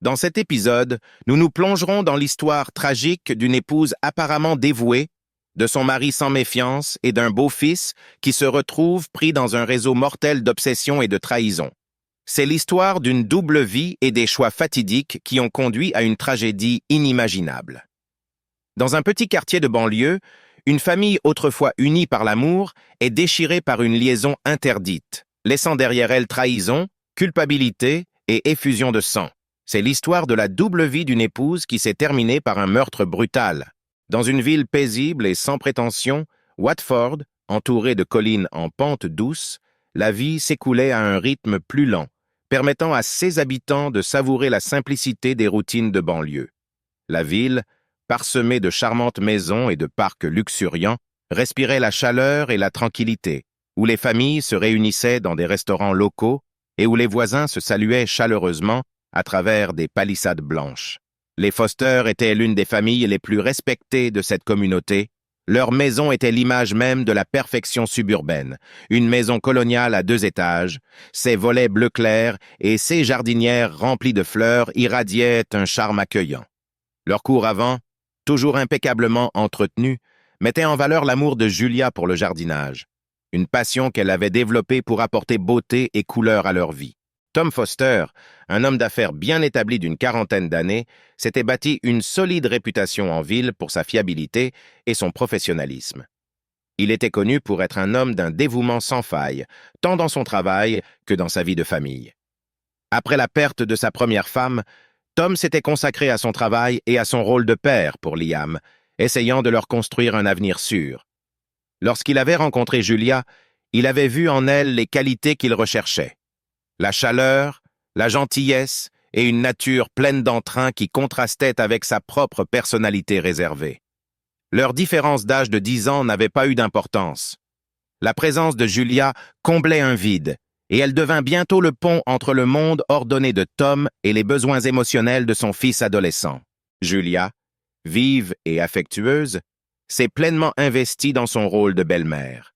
Dans cet épisode, nous nous plongerons dans l'histoire tragique d'une épouse apparemment dévouée, de son mari sans méfiance et d'un beau-fils qui se retrouve pris dans un réseau mortel d'obsession et de trahison. C'est l'histoire d'une double vie et des choix fatidiques qui ont conduit à une tragédie inimaginable. Dans un petit quartier de banlieue, une famille autrefois unie par l'amour est déchirée par une liaison interdite, laissant derrière elle trahison, culpabilité et effusion de sang. C'est l'histoire de la double vie d'une épouse qui s'est terminée par un meurtre brutal. Dans une ville paisible et sans prétention, Watford, entourée de collines en pente douce, la vie s'écoulait à un rythme plus lent, permettant à ses habitants de savourer la simplicité des routines de banlieue. La ville, parsemée de charmantes maisons et de parcs luxuriants, respirait la chaleur et la tranquillité, où les familles se réunissaient dans des restaurants locaux et où les voisins se saluaient chaleureusement à travers des palissades blanches. Les Foster étaient l'une des familles les plus respectées de cette communauté. Leur maison était l'image même de la perfection suburbaine, une maison coloniale à 2 étages, ses volets bleu clair et ses jardinières remplies de fleurs irradiaient un charme accueillant. Leur cour avant, toujours impeccablement entretenue, mettait en valeur l'amour de Julia pour le jardinage, une passion qu'elle avait développée pour apporter beauté et couleur à leur vie. Tom Foster, un homme d'affaires bien établi d'une 40aine d'années, s'était bâti une solide réputation en ville pour sa fiabilité et son professionnalisme. Il était connu pour être un homme d'un dévouement sans faille, tant dans son travail que dans sa vie de famille. Après la perte de sa première femme, Tom s'était consacré à son travail et à son rôle de père pour Liam, essayant de leur construire un avenir sûr. Lorsqu'il avait rencontré Julia, il avait vu en elle les qualités qu'il recherchait. La chaleur, la gentillesse et une nature pleine d'entrain qui contrastait avec sa propre personnalité réservée. Leur différence d'âge de 10 ans n'avait pas eu d'importance. La présence de Julia comblait un vide, et elle devint bientôt le pont entre le monde ordonné de Tom et les besoins émotionnels de son fils adolescent. Julia, vive et affectueuse, s'est pleinement investie dans son rôle de belle-mère.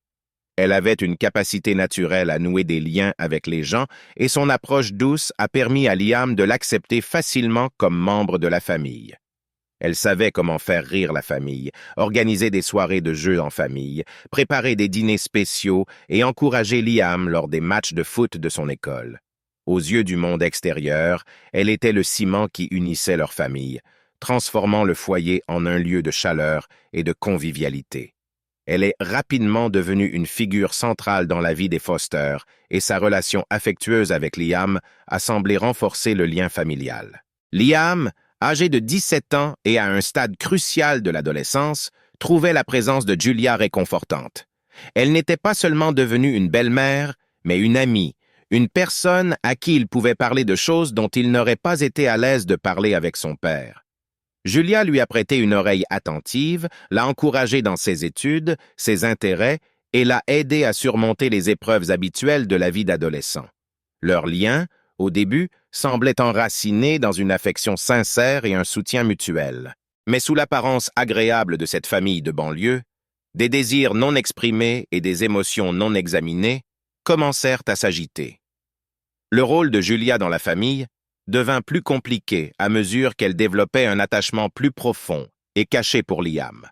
Elle avait une capacité naturelle à nouer des liens avec les gens et son approche douce a permis à Liam de l'accepter facilement comme membre de la famille. Elle savait comment faire rire la famille, organiser des soirées de jeux en famille, préparer des dîners spéciaux et encourager Liam lors des matchs de foot de son école. Aux yeux du monde extérieur, elle était le ciment qui unissait leur famille, transformant le foyer en un lieu de chaleur et de convivialité. Elle est rapidement devenue une figure centrale dans la vie des Foster et sa relation affectueuse avec Liam a semblé renforcer le lien familial. Liam, âgé de 17 ans et à un stade crucial de l'adolescence, trouvait la présence de Julia réconfortante. Elle n'était pas seulement devenue une belle-mère, mais une amie, une personne à qui il pouvait parler de choses dont il n'aurait pas été à l'aise de parler avec son père. Julia lui a prêté une oreille attentive, l'a encouragé dans ses études, ses intérêts et l'a aidé à surmonter les épreuves habituelles de la vie d'adolescent. Leur lien, au début, semblait enraciné dans une affection sincère et un soutien mutuel. Mais sous l'apparence agréable de cette famille de banlieue, des désirs non exprimés et des émotions non examinées commencèrent à s'agiter. Le rôle de Julia dans la famille devint plus compliqué à mesure qu'elle développait un attachement plus profond et caché pour Liam.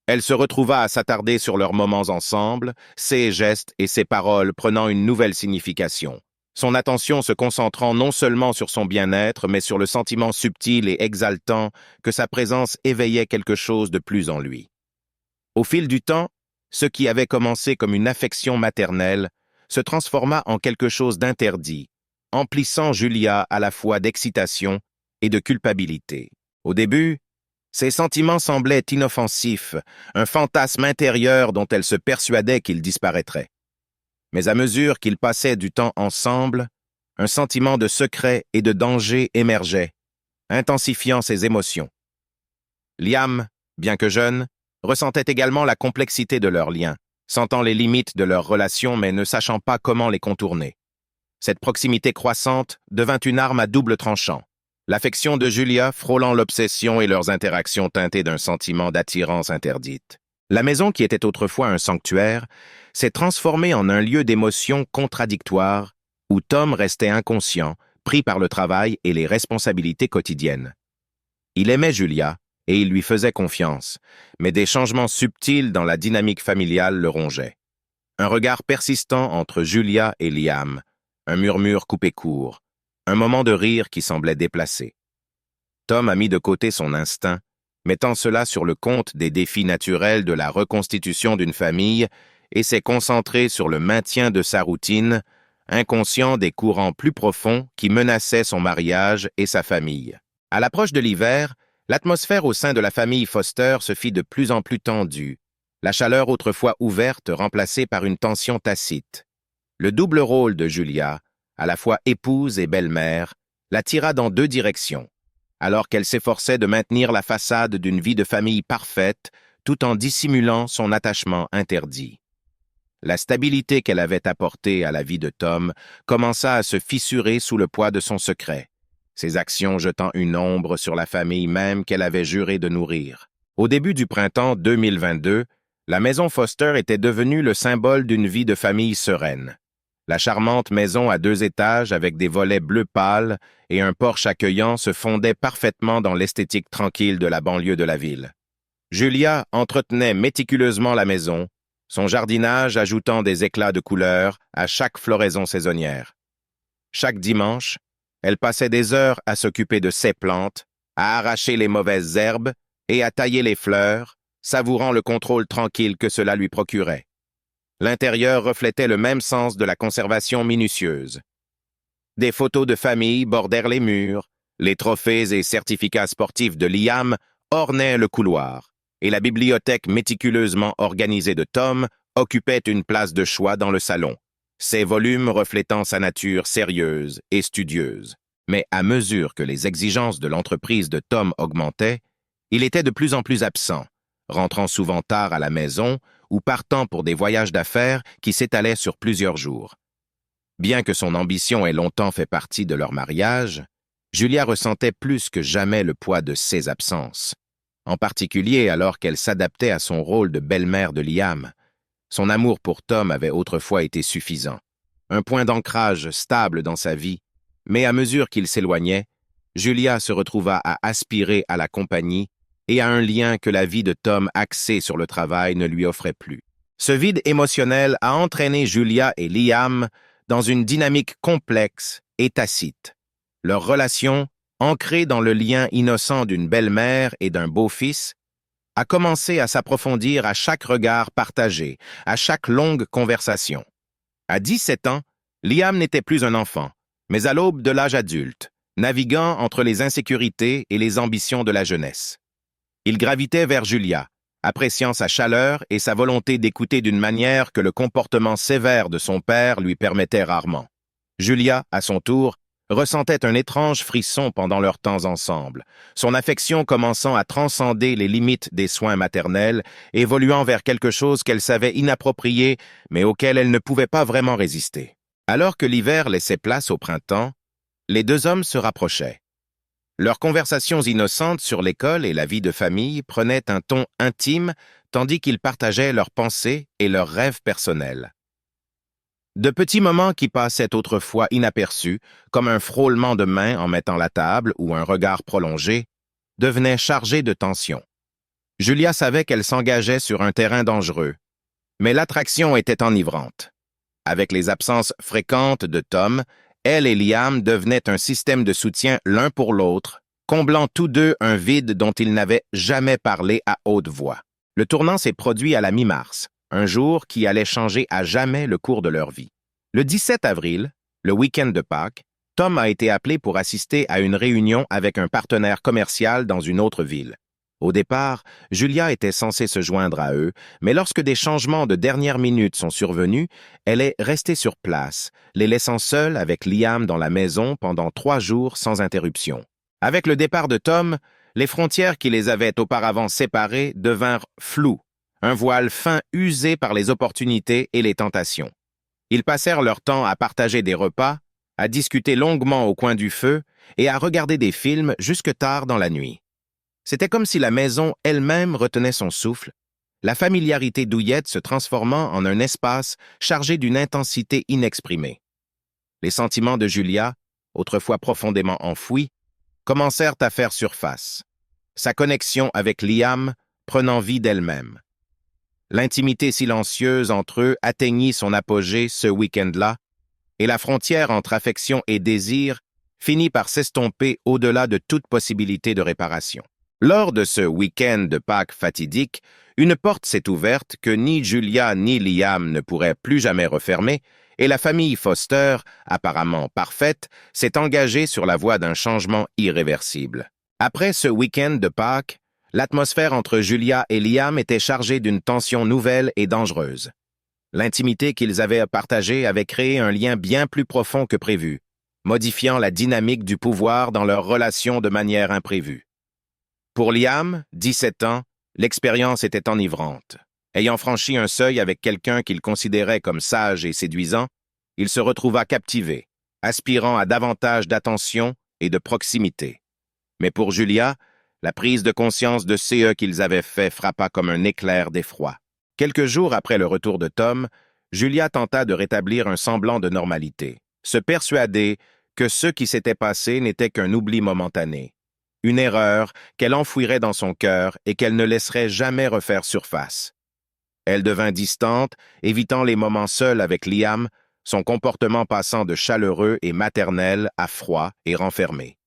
Elle se retrouva à s'attarder sur leurs moments ensemble, ses gestes et ses paroles prenant une nouvelle signification, son attention se concentrant non seulement sur son bien-être, mais sur le sentiment subtil et exaltant que sa présence éveillait quelque chose de plus en lui. Au fil du temps, ce qui avait commencé comme une affection maternelle se transforma en quelque chose d'interdit, emplissant Julia à la fois d'excitation et de culpabilité. Au début, ses sentiments semblaient inoffensifs, un fantasme intérieur dont elle se persuadait qu'il disparaîtrait. Mais à mesure qu'ils passaient du temps ensemble, un sentiment de secret et de danger émergeait, intensifiant ses émotions. Liam, bien que jeune, ressentait également la complexité de leur lien, sentant les limites de leur relation mais ne sachant pas comment les contourner. Cette proximité croissante devint une arme à double tranchant. L'affection de Julia frôlant l'obsession et leurs interactions teintées d'un sentiment d'attirance interdite. La maison qui était autrefois un sanctuaire s'est transformée en un lieu d'émotions contradictoires où Tom restait inconscient, pris par le travail et les responsabilités quotidiennes. Il aimait Julia et il lui faisait confiance, mais des changements subtils dans la dynamique familiale le rongeaient. Un regard persistant entre Julia et Liam, un murmure coupé court, un moment de rire qui semblait déplacé. Tom a mis de côté son instinct, mettant cela sur le compte des défis naturels de la reconstitution d'une famille et s'est concentré sur le maintien de sa routine, inconscient des courants plus profonds qui menaçaient son mariage et sa famille. À l'approche de l'hiver, l'atmosphère au sein de la famille Foster se fit de plus en plus tendue, la chaleur autrefois ouverte remplacée par une tension tacite. Le double rôle de Julia, à la fois épouse et belle-mère, la tira dans deux directions, alors qu'elle s'efforçait de maintenir la façade d'une vie de famille parfaite tout en dissimulant son attachement interdit. La stabilité qu'elle avait apportée à la vie de Tom commença à se fissurer sous le poids de son secret, ses actions jetant une ombre sur la famille même qu'elle avait juré de nourrir. Au début du printemps 2022, la maison Foster était devenue le symbole d'une vie de famille sereine. La charmante maison à 2 étages avec des volets bleu pâle et un porche accueillant se fondait parfaitement dans l'esthétique tranquille de la banlieue de la ville. Julia entretenait méticuleusement la maison, son jardinage ajoutant des éclats de couleurs à chaque floraison saisonnière. Chaque dimanche, elle passait des heures à s'occuper de ses plantes, à arracher les mauvaises herbes et à tailler les fleurs, savourant le contrôle tranquille que cela lui procurait. L'intérieur reflétait le même sens de la conservation minutieuse. Des photos de famille bordèrent les murs, les trophées et certificats sportifs de Liam ornaient le couloir, et la bibliothèque méticuleusement organisée de Tom occupait une place de choix dans le salon, ses volumes reflétant sa nature sérieuse et studieuse. Mais à mesure que les exigences de l'entreprise de Tom augmentaient, il était de plus en plus absent, rentrant souvent tard à la maison ou partant pour des voyages d'affaires qui s'étalaient sur plusieurs jours. Bien que son ambition ait longtemps fait partie de leur mariage, Julia ressentait plus que jamais le poids de ses absences, en particulier alors qu'elle s'adaptait à son rôle de belle-mère de Liam. Son amour pour Tom avait autrefois été suffisant, un point d'ancrage stable dans sa vie, mais à mesure qu'il s'éloignait, Julia se retrouva à aspirer à la compagnie et à un lien que la vie de Tom axée sur le travail ne lui offrait plus. Ce vide émotionnel a entraîné Julia et Liam dans une dynamique complexe et tacite. Leur relation, ancrée dans le lien innocent d'une belle-mère et d'un beau-fils, a commencé à s'approfondir à chaque regard partagé, à chaque longue conversation. À 17 ans, Liam n'était plus un enfant, mais à l'aube de l'âge adulte, naviguant entre les insécurités et les ambitions de la jeunesse. Il gravitait vers Julia, appréciant sa chaleur et sa volonté d'écouter d'une manière que le comportement sévère de son père lui permettait rarement. Julia, à son tour, ressentait un étrange frisson pendant leurs temps ensemble, son affection commençant à transcender les limites des soins maternels, évoluant vers quelque chose qu'elle savait inapproprié, mais auquel elle ne pouvait pas vraiment résister. Alors que l'hiver laissait place au printemps, les deux hommes se rapprochaient. Leurs conversations innocentes sur l'école et la vie de famille prenaient un ton intime, tandis qu'ils partageaient leurs pensées et leurs rêves personnels. De petits moments qui passaient autrefois inaperçus, comme un frôlement de mains en mettant la table ou un regard prolongé, devenaient chargés de tension. Julia savait qu'elle s'engageait sur un terrain dangereux, mais l'attraction était enivrante. Avec les absences fréquentes de Tom, elle et Liam devenaient un système de soutien l'un pour l'autre, comblant tous deux un vide dont ils n'avaient jamais parlé à haute voix. Le tournant s'est produit à la mi-mars, un jour qui allait changer à jamais le cours de leur vie. Le 17 avril, le week-end de Pâques, Tom a été appelé pour assister à une réunion avec un partenaire commercial dans une autre ville. Au départ, Julia était censée se joindre à eux, mais lorsque des changements de dernière minute sont survenus, elle est restée sur place, les laissant seuls avec Liam dans la maison pendant 3 jours sans interruption. Avec le départ de Tom, les frontières qui les avaient auparavant séparés devinrent floues, un voile fin usé par les opportunités et les tentations. Ils passèrent leur temps à partager des repas, à discuter longuement au coin du feu et à regarder des films jusque tard dans la nuit. C'était comme si la maison elle-même retenait son souffle, la familiarité douillette se transformant en un espace chargé d'une intensité inexprimée. Les sentiments de Julia, autrefois profondément enfouies, commencèrent à faire surface, sa connexion avec Liam prenant vie d'elle-même. L'intimité silencieuse entre eux atteignit son apogée ce week-end-là, et la frontière entre affection et désir finit par s'estomper au-delà de toute possibilité de réparation. Lors de ce week-end de Pâques fatidique, une porte s'est ouverte que ni Julia ni Liam ne pourraient plus jamais refermer, et la famille Foster, apparemment parfaite, s'est engagée sur la voie d'un changement irréversible. Après ce week-end de Pâques, l'atmosphère entre Julia et Liam était chargée d'une tension nouvelle et dangereuse. L'intimité qu'ils avaient partagée avait créé un lien bien plus profond que prévu, modifiant la dynamique du pouvoir dans leur relation de manière imprévue. Pour Liam, 17 ans, l'expérience était enivrante. Ayant franchi un seuil avec quelqu'un qu'il considérait comme sage et séduisant, il se retrouva captivé, aspirant à davantage d'attention et de proximité. Mais pour Julia, la prise de conscience de ce qu'ils avaient fait frappa comme un éclair d'effroi. Quelques jours après le retour de Tom, Julia tenta de rétablir un semblant de normalité, se persuader que ce qui s'était passé n'était qu'un oubli momentané, une erreur qu'elle enfouirait dans son cœur et qu'elle ne laisserait jamais refaire surface. Elle devint distante, évitant les moments seuls avec Liam, son comportement passant de chaleureux et maternel à froid et renfermé.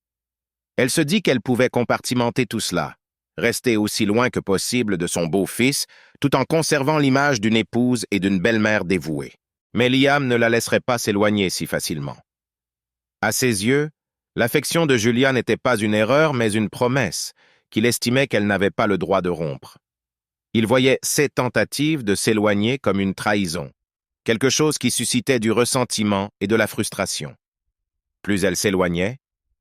Elle se dit qu'elle pouvait compartimenter tout cela, rester aussi loin que possible de son beau-fils, tout en conservant l'image d'une épouse et d'une belle-mère dévouée. Mais Liam ne la laisserait pas s'éloigner si facilement. À ses yeux, l'affection de Julia n'était pas une erreur, mais une promesse, qu'il estimait qu'elle n'avait pas le droit de rompre. Il voyait ses tentatives de s'éloigner comme une trahison, quelque chose qui suscitait du ressentiment et de la frustration. Plus elle s'éloignait,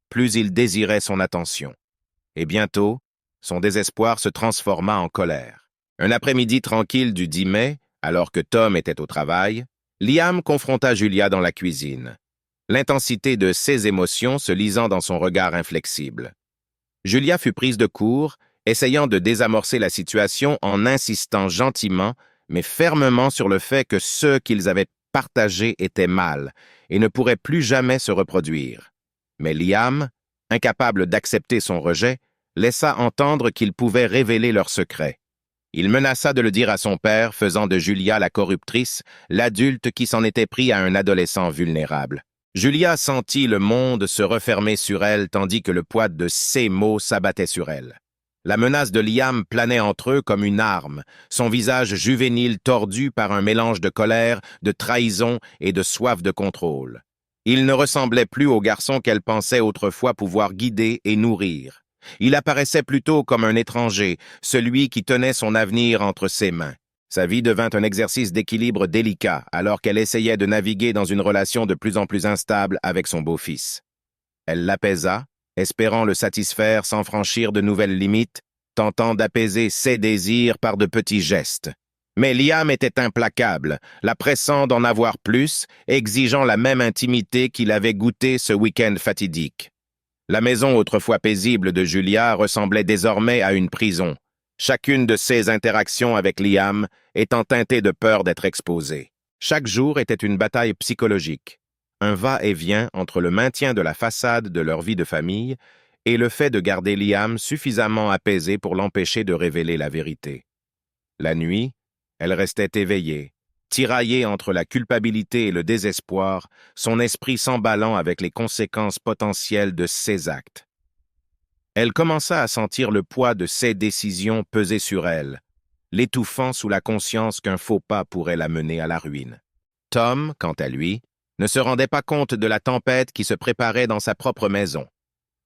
plus il désirait son attention. Et bientôt, son désespoir se transforma en colère. Un après-midi tranquille du 10 mai, alors que Tom était au travail, Liam confronta Julia dans la cuisine, l'intensité de ses émotions se lisant dans son regard inflexible. Julia fut prise de court, essayant de désamorcer la situation en insistant gentiment, mais fermement sur le fait que ce qu'ils avaient partagé était mal et ne pourrait plus jamais se reproduire. Mais Liam, incapable d'accepter son rejet, laissa entendre qu'il pouvait révéler leur secret. Il menaça de le dire à son père, faisant de Julia la corruptrice, l'adulte qui s'en était pris à un adolescent vulnérable. Julia sentit le monde se refermer sur elle tandis que le poids de ses mots s'abattait sur elle. La menace de Liam planait entre eux comme une arme, son visage juvénile tordu par un mélange de colère, de trahison et de soif de contrôle. Il ne ressemblait plus au garçon qu'elle pensait autrefois pouvoir guider et nourrir. Il apparaissait plutôt comme un étranger, celui qui tenait son avenir entre ses mains. Sa vie devint un exercice d'équilibre délicat alors qu'elle essayait de naviguer dans une relation de plus en plus instable avec son beau-fils. Elle l'apaisa, espérant le satisfaire sans franchir de nouvelles limites, tentant d'apaiser ses désirs par de petits gestes. Mais Liam était implacable, la pressant d'en avoir plus, exigeant la même intimité qu'il avait goûtée ce week-end fatidique. La maison autrefois paisible de Julia ressemblait désormais à une prison, chacune de ses interactions avec Liam étant teintée de peur d'être exposée. Chaque jour était une bataille psychologique, un va-et-vient entre le maintien de la façade de leur vie de famille et le fait de garder Liam suffisamment apaisé pour l'empêcher de révéler la vérité. La nuit, elle restait éveillée, tiraillée entre la culpabilité et le désespoir, son esprit s'emballant avec les conséquences potentielles de ses actes. Elle commença à sentir le poids de ses décisions peser sur elle, l'étouffant sous la conscience qu'un faux pas pourrait la mener à la ruine. Tom, quant à lui, ne se rendait pas compte de la tempête qui se préparait dans sa propre maison.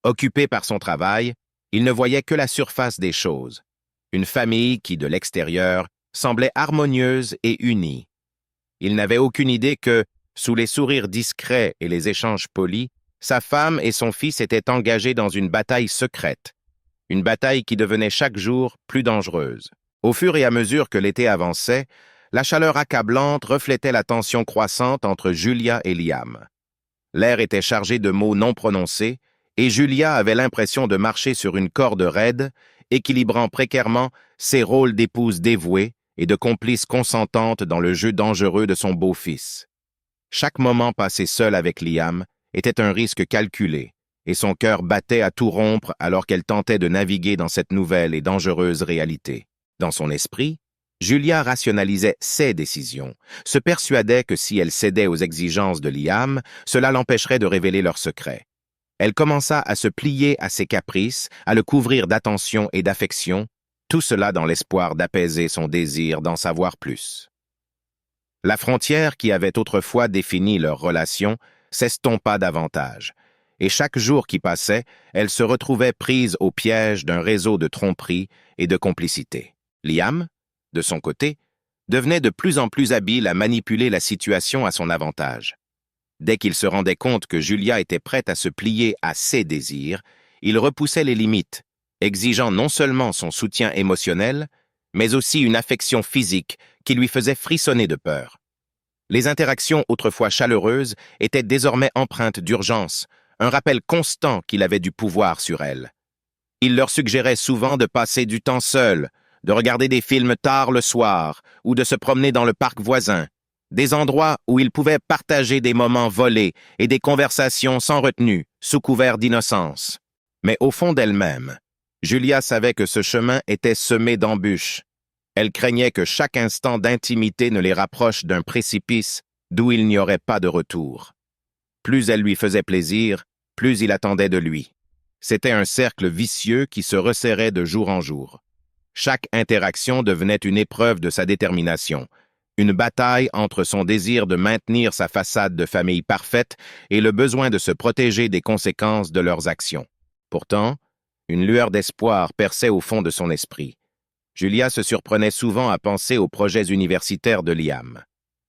Occupé par son travail, il ne voyait que la surface des choses. Une famille qui, de l'extérieur, semblait harmonieuse et unie. Il n'avait aucune idée que, sous les sourires discrets et les échanges polis, sa femme et son fils étaient engagés dans une bataille secrète, une bataille qui devenait chaque jour plus dangereuse. Au fur et à mesure que l'été avançait, la chaleur accablante reflétait la tension croissante entre Julia et Liam. L'air était chargé de mots non prononcés, et Julia avait l'impression de marcher sur une corde raide, équilibrant précairement ses rôles d'épouse dévouée et de complice consentante dans le jeu dangereux de son beau-fils. Chaque moment passé seul avec Liam était un risque calculé, et son cœur battait à tout rompre alors qu'elle tentait de naviguer dans cette nouvelle et dangereuse réalité. Dans son esprit, Julia rationalisait ses décisions, se persuadait que si elle cédait aux exigences de Liam, cela l'empêcherait de révéler leur secret. Elle commença à se plier à ses caprices, à le couvrir d'attention et d'affection, tout cela dans l'espoir d'apaiser son désir d'en savoir plus. La frontière qui avait autrefois défini leur relation s'estompa davantage, et chaque jour qui passait, elle se retrouvait prise au piège d'un réseau de tromperies et de complicité. Liam, de son côté, devenait de plus en plus habile à manipuler la situation à son avantage. Dès qu'il se rendait compte que Julia était prête à se plier à ses désirs, il repoussait les limites, exigeant non seulement son soutien émotionnel, mais aussi une affection physique qui lui faisait frissonner de peur. Les interactions autrefois chaleureuses étaient désormais empreintes d'urgence, un rappel constant qu'il avait du pouvoir sur elles. Il leur suggérait souvent de passer du temps seul, de regarder des films tard le soir ou de se promener dans le parc voisin, des endroits où ils pouvaient partager des moments volés et des conversations sans retenue, sous couvert d'innocence. Mais au fond d'elle-même, Julia savait que ce chemin était semé d'embûches. Elle craignait que chaque instant d'intimité ne les rapproche d'un précipice d'où il n'y aurait pas de retour. Plus elle lui faisait plaisir, plus il attendait de lui. C'était un cercle vicieux qui se resserrait de jour en jour. Chaque interaction devenait une épreuve de sa détermination, une bataille entre son désir de maintenir sa façade de famille parfaite et le besoin de se protéger des conséquences de leurs actions. Pourtant, une lueur d'espoir perçait au fond de son esprit. Julia se surprenait souvent à penser aux projets universitaires de Liam.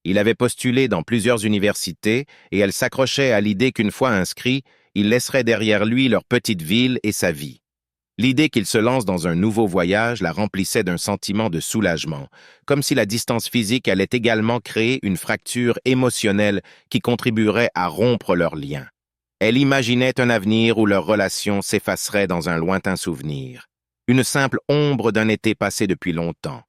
Il avait postulé dans plusieurs universités et elle s'accrochait à l'idée qu'une fois inscrit, il laisserait derrière lui leur petite ville et sa vie. L'idée qu'il se lance dans un nouveau voyage la remplissait d'un sentiment de soulagement, comme si la distance physique allait également créer une fracture émotionnelle qui contribuerait à rompre leurs liens. Elle imaginait un avenir où leur relation s'effacerait dans un lointain souvenir, une simple ombre d'un été passé depuis longtemps.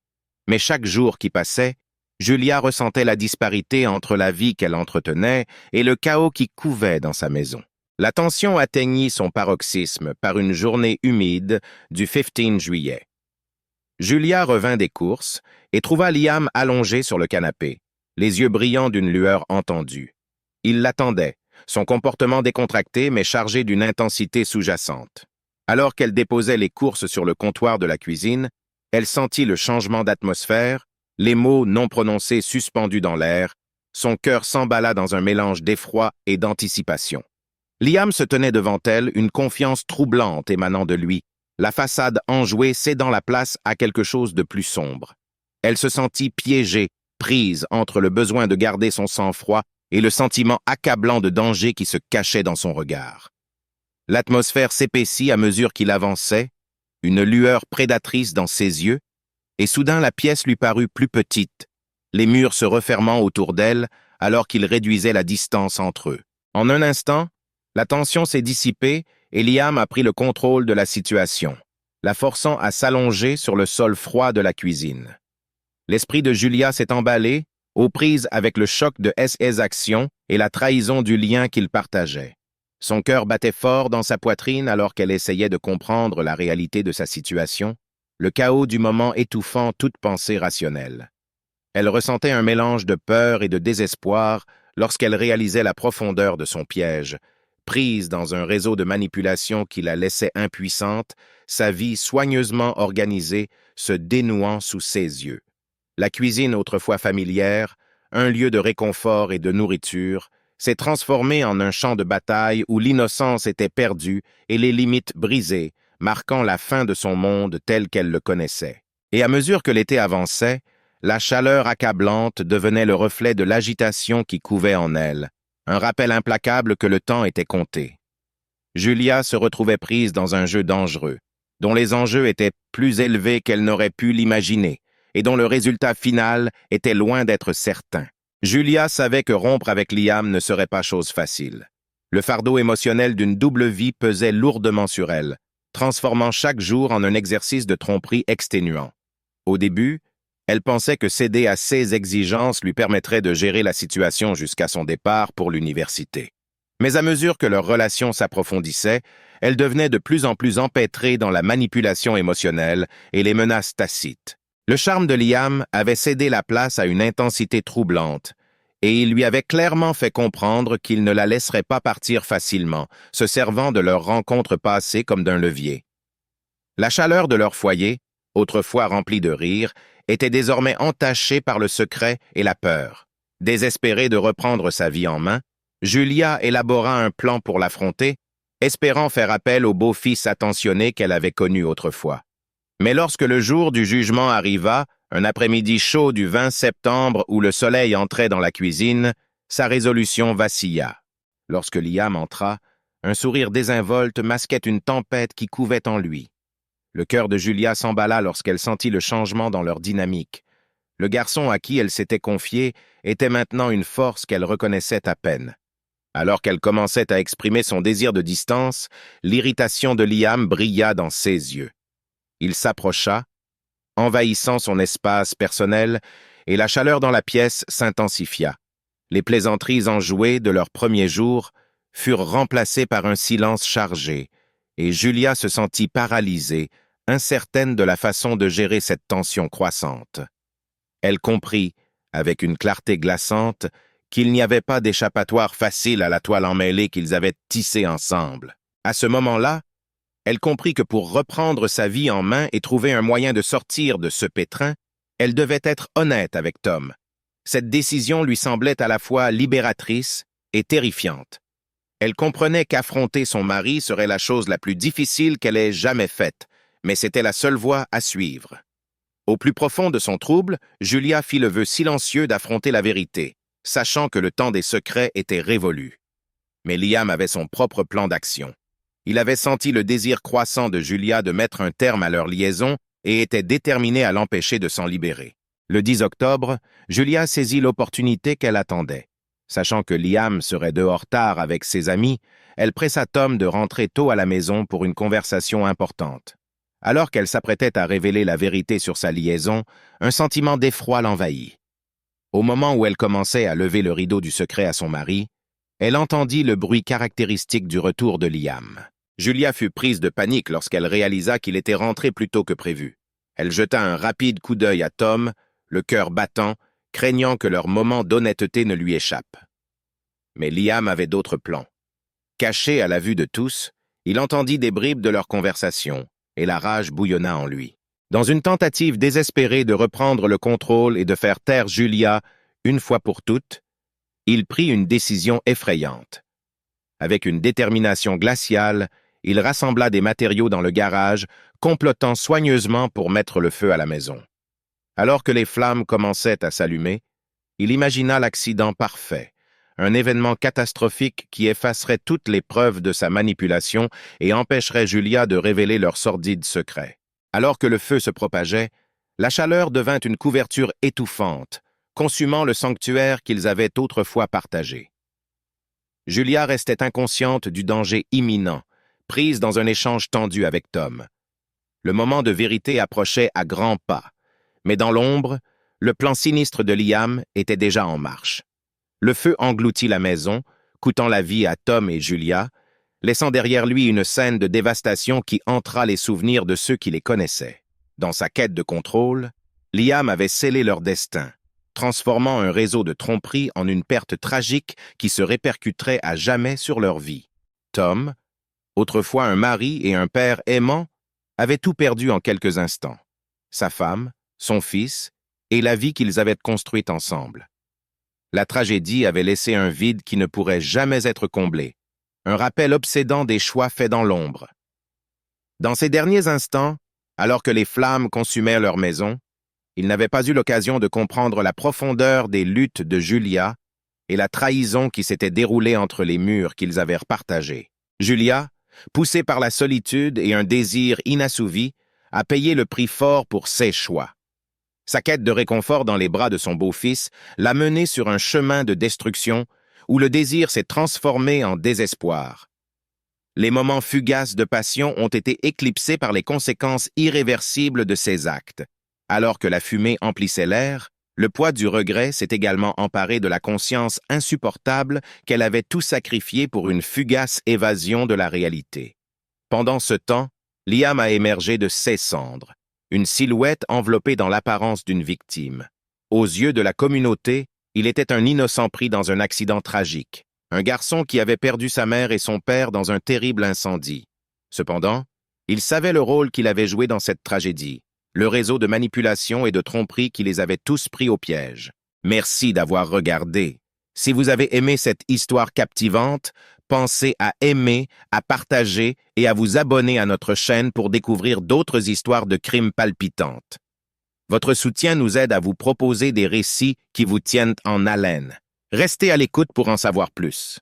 Mais chaque jour qui passait, Julia ressentait la disparité entre la vie qu'elle entretenait et le chaos qui couvait dans sa maison. La tension atteignit son paroxysme par une journée humide du 15 juillet. Julia revint des courses et trouva Liam allongé sur le canapé, les yeux brillants d'une lueur entendue. Il l'attendait, son comportement décontracté mais chargé d'une intensité sous-jacente. Alors qu'elle déposait les courses sur le comptoir de la cuisine, elle sentit le changement d'atmosphère, les mots non prononcés suspendus dans l'air, son cœur s'emballa dans un mélange d'effroi et d'anticipation. Liam se tenait devant elle, une confiance troublante émanant de lui, la façade enjouée cédant la place à quelque chose de plus sombre. Elle se sentit piégée, prise entre le besoin de garder son sang-froid et le sentiment accablant de danger qui se cachait dans son regard. L'atmosphère s'épaissit à mesure qu'il avançait, une lueur prédatrice dans ses yeux, et soudain la pièce lui parut plus petite, les murs se refermant autour d'elle alors qu'il réduisait la distance entre eux. En un instant, la tension s'est dissipée et Liam a pris le contrôle de la situation, la forçant à s'allonger sur le sol froid de la cuisine. L'esprit de Julia s'est emballé, aux prises avec le choc de ses actions et la trahison du lien qu'ils partageaient. Son cœur battait fort dans sa poitrine alors qu'elle essayait de comprendre la réalité de sa situation, le chaos du moment étouffant toute pensée rationnelle. Elle ressentait un mélange de peur et de désespoir lorsqu'elle réalisait la profondeur de son piège. Prise dans un réseau de manipulation qui la laissait impuissante, sa vie soigneusement organisée se dénouant sous ses yeux. La cuisine autrefois familière, un lieu de réconfort et de nourriture, s'est transformée en un champ de bataille où l'innocence était perdue et les limites brisées, marquant la fin de son monde tel qu'elle le connaissait. Et à mesure que l'été avançait, la chaleur accablante devenait le reflet de l'agitation qui couvait en elle, un rappel implacable que le temps était compté. Julia se retrouvait prise dans un jeu dangereux, dont les enjeux étaient plus élevés qu'elle n'aurait pu l'imaginer, et dont le résultat final était loin d'être certain. Julia savait que rompre avec Liam ne serait pas chose facile. Le fardeau émotionnel d'une double vie pesait lourdement sur elle, transformant chaque jour en un exercice de tromperie exténuant. Au début, elle pensait que céder à ses exigences lui permettrait de gérer la situation jusqu'à son départ pour l'université. Mais à mesure que leur relation s'approfondissait, elle devenait de plus en plus empêtrée dans la manipulation émotionnelle et les menaces tacites. Le charme de Liam avait cédé la place à une intensité troublante, et il lui avait clairement fait comprendre qu'il ne la laisserait pas partir facilement, se servant de leur rencontre passée comme d'un levier. La chaleur de leur foyer, autrefois rempli de rire, était désormais entachée par le secret et la peur. Désespérée de reprendre sa vie en main, Julia élabora un plan pour l'affronter, espérant faire appel au beau-fils attentionné qu'elle avait connu autrefois. Mais lorsque le jour du jugement arriva, un après-midi chaud du 20 septembre où le soleil entrait dans la cuisine, sa résolution vacilla. Lorsque Liam entra, un sourire désinvolte masquait une tempête qui couvait en lui. Le cœur de Julia s'emballa lorsqu'elle sentit le changement dans leur dynamique. Le garçon à qui elle s'était confiée était maintenant une force qu'elle reconnaissait à peine. Alors qu'elle commençait à exprimer son désir de distance, l'irritation de Liam brilla dans ses yeux. Il s'approcha, envahissant son espace personnel, et la chaleur dans la pièce s'intensifia. Les plaisanteries enjouées de leur premier jour furent remplacées par un silence chargé, et Julia se sentit paralysée, incertaine de la façon de gérer cette tension croissante. Elle comprit, avec une clarté glaçante, qu'il n'y avait pas d'échappatoire facile à la toile emmêlée qu'ils avaient tissée ensemble. À ce moment-là, elle comprit que pour reprendre sa vie en main et trouver un moyen de sortir de ce pétrin, elle devait être honnête avec Tom. Cette décision lui semblait à la fois libératrice et terrifiante. Elle comprenait qu'affronter son mari serait la chose la plus difficile qu'elle ait jamais faite, mais c'était la seule voie à suivre. Au plus profond de son trouble, Julia fit le vœu silencieux d'affronter la vérité, sachant que le temps des secrets était révolu. Mais Liam avait son propre plan d'action. Il avait senti le désir croissant de Julia de mettre un terme à leur liaison et était déterminé à l'empêcher de s'en libérer. Le 10 octobre, Julia saisit l'opportunité qu'elle attendait. Sachant que Liam serait dehors tard avec ses amis, elle pressa Tom de rentrer tôt à la maison pour une conversation importante. Alors qu'elle s'apprêtait à révéler la vérité sur sa liaison, un sentiment d'effroi l'envahit. Au moment où elle commençait à lever le rideau du secret à son mari, elle entendit le bruit caractéristique du retour de Liam. Julia fut prise de panique lorsqu'elle réalisa qu'il était rentré plus tôt que prévu. Elle jeta un rapide coup d'œil à Tom, le cœur battant, craignant que leur moment d'honnêteté ne lui échappe. Mais Liam avait d'autres plans. Caché à la vue de tous, il entendit des bribes de leur conversation, et la rage bouillonna en lui. Dans une tentative désespérée de reprendre le contrôle et de faire taire Julia une fois pour toutes, il prit une décision effrayante. Avec une détermination glaciale, il rassembla des matériaux dans le garage, complotant soigneusement pour mettre le feu à la maison. Alors que les flammes commençaient à s'allumer, il imagina l'accident parfait, un événement catastrophique qui effacerait toutes les preuves de sa manipulation et empêcherait Julia de révéler leur sordide secret. Alors que le feu se propageait, la chaleur devint une couverture étouffante, consumant le sanctuaire qu'ils avaient autrefois partagé. Julia restait inconsciente du danger imminent, prise dans un échange tendu avec Tom. Le moment de vérité approchait à grands pas, mais dans l'ombre, le plan sinistre de Liam était déjà en marche. Le feu engloutit la maison, coûtant la vie à Tom et Julia, laissant derrière lui une scène de dévastation qui hantera les souvenirs de ceux qui les connaissaient. Dans sa quête de contrôle, Liam avait scellé leur destin, transformant un réseau de tromperies en une perte tragique qui se répercuterait à jamais sur leur vie. Tom, autrefois un mari et un père aimant, avait tout perdu en quelques instants. Sa femme, son fils et la vie qu'ils avaient construite ensemble. La tragédie avait laissé un vide qui ne pourrait jamais être comblé, un rappel obsédant des choix faits dans l'ombre. Dans ces derniers instants, alors que les flammes consumaient leur maison, il n'avait pas eu l'occasion de comprendre la profondeur des luttes de Julia et la trahison qui s'était déroulée entre les murs qu'ils avaient partagés. Julia, poussée par la solitude et un désir inassouvi, a payé le prix fort pour ses choix. Sa quête de réconfort dans les bras de son beau-fils l'a mené sur un chemin de destruction où le désir s'est transformé en désespoir. Les moments fugaces de passion ont été éclipsés par les conséquences irréversibles de ses actes. Alors que la fumée emplissait l'air, Le poids du regret s'est également emparé de la conscience insupportable qu'elle avait tout sacrifié pour une fugace évasion de la réalité. Pendant ce temps, Liam a émergé de ses cendres, une silhouette enveloppée dans l'apparence d'une victime. Aux yeux de la communauté, il était un innocent pris dans un accident tragique, un garçon qui avait perdu sa mère et son père dans un terrible incendie. Cependant, il savait le rôle qu'il avait joué dans cette tragédie, le réseau de manipulation et de tromperie qui les avait tous pris au piège. Merci d'avoir regardé. Si vous avez aimé cette histoire captivante, pensez à aimer, à partager et à vous abonner à notre chaîne pour découvrir d'autres histoires de crimes palpitantes. Votre soutien nous aide à vous proposer des récits qui vous tiennent en haleine. Restez à l'écoute pour en savoir plus.